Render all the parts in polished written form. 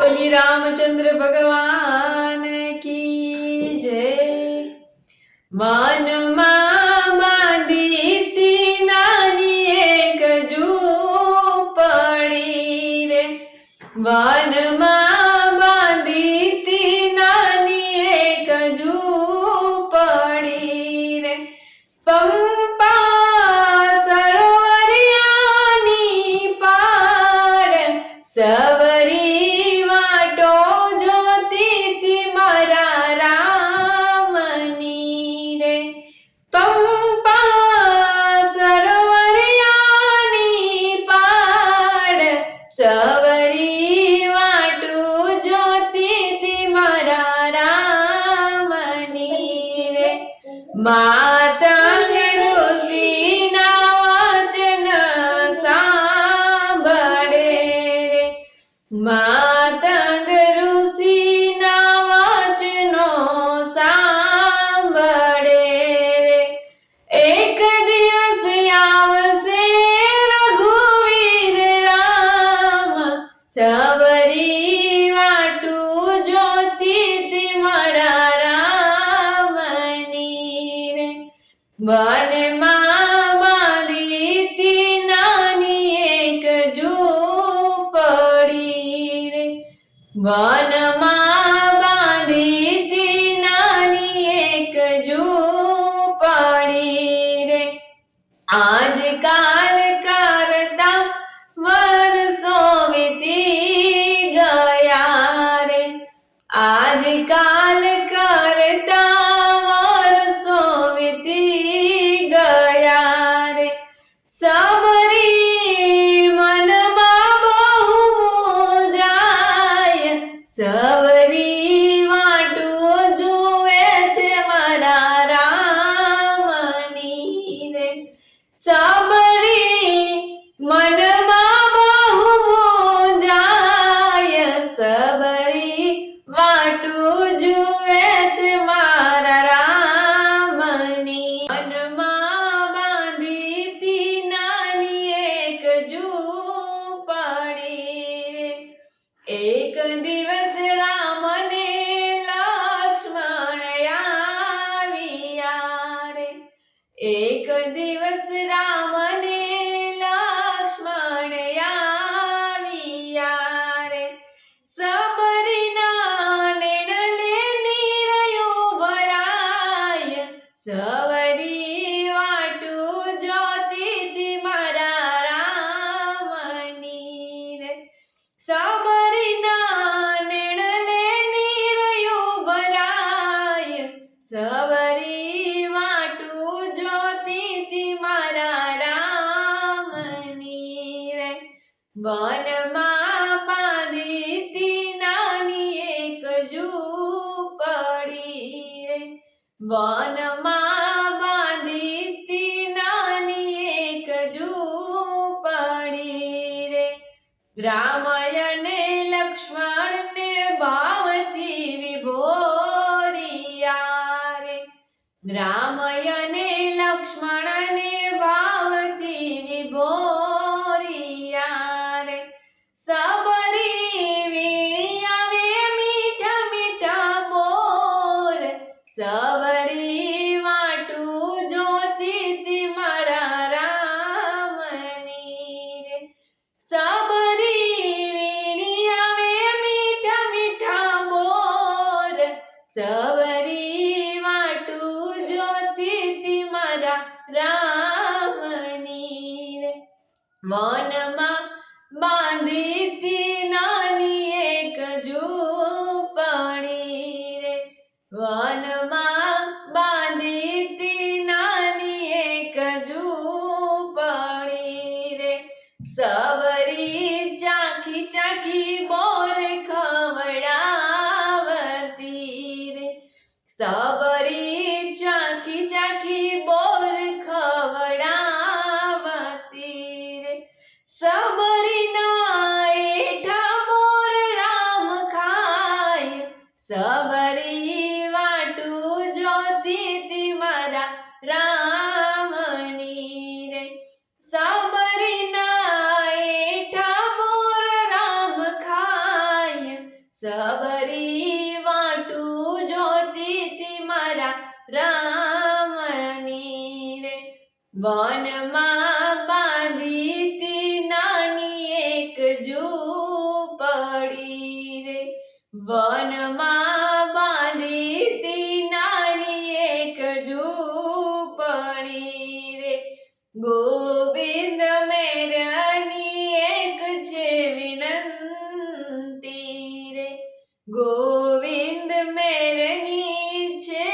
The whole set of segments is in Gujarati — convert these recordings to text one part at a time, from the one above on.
बोली रामचंद्र भगवान की जय। वનમાં બાંધીતી નાની એક ઝૂંપડી રે, વનમાં બાંધીતી નાની એક ઝૂંપડી રે, પંપા સરોવરિયાની પાર સવરી વાટો જોતી મારા રામની રે, પંપા સરોવરિયાની પાર સવરી વાટું જોતી મારા રામની રે, માતંગ ઋષિના વચન સાંભળે રે, માતંગ ઋષિના વચનો સાંભળે રે, એક દિવસ આવશે રઘુવીર રામ સવરી વાટું જોતી મારા રામની રે, વનમાં બાંધીતી નાની એક ઝૂંપડી રે, વનમાં બાંધીતી નાની એક ઝૂંપડી રે, આજકાલ કરતા વર્ષો વીતી ગયા રે, આજકાલ કરતા વર્ષો વીતી ગયા રે, સવરી મનમાં બહુ જાય, સવરી વાટું જુએ છે મારા રામની રે, સવરી મનમાં બહુ જાય, સવરી વાટું જુએ છે મારા રામની, વનમાં બાંધીતી નાની એક ઝૂંપડી રે, એક દિવસ રામને લક્ષ્મણ આવ્યા રે, એક દિવસ રામને લક્ષ્મણ આવ્યા રે, સબરીના નેણલે નીરયો ભરાય, સવરી વાટું જોતી મારા રામની રે, સબરીના નેણલે નીરયો ભરાય, સવરી વાટું જોતી મારા રામની રે, વનમાં બાંધીતી નાની એક ઝૂંપડી રે, વનમાં બાંધીતી નાની એક ઝૂંપડી રે, રામ અને લક્ષ્મણને ભાવથી વિભોરિયા રે, રામ અને લક્ષ્મણને ભાવથી વિભોરિયા રે, સબરી વીણી આવે મીઠા મીઠા બોર, સવરી વાટું જોતી મારા રામની રે, સબરી વીણી આવે મીઠા મીઠા બોર, સવરી વાટું જોતી મારા રામની રે, વનમાં બાંધીતી નાની એક ઝૂંપડી રે, વનમાં બાંધીતી નાની એક ઝૂંપડી રે, સવરી ચાખી ચાખી બોર ખવડાવતી રે, સવરી ચાખી ચાખી બોર ખવડાવતી રે, સબરીના એઠા મોર રામ ખાય, સબરી વાટું જોતી મારા રામની રે, સબરીના એઠા મોર રામ ખાય, સબરી વાટું જોતી તી મારા રામની રે વનમાં બાંધી તી નાની એક ઝૂંપડી રે વનમાં બાંધી તી નાની એક ઝૂંપડી રે ગોવિંદ મેરની એક છે વિનંતી રે ગોવિંદ મેરની છે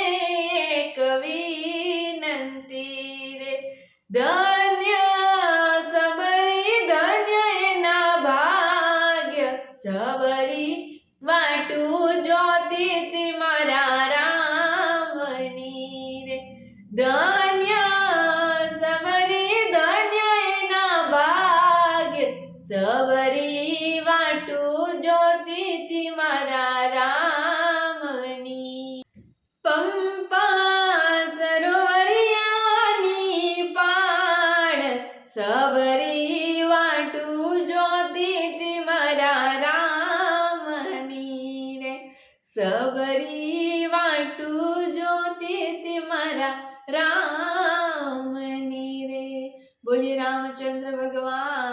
એક વિનંતી રે ધન્ય સબરી ધન્ય એના ભાગ્ય સબરી વાટું જોતી તી મારા રામની રે ધન્ય સબરી ધન્ય એના ભાગ્ય સબરી વાટું જોતી તી મારા રામની પંપા સરોવરિયાની પાળ સબરી વાટું જોતી તી મારા રામની રે સબરી વાટું જોતી તી મારા રામની રે બોલીએ રામચંદ્ર ભગવાન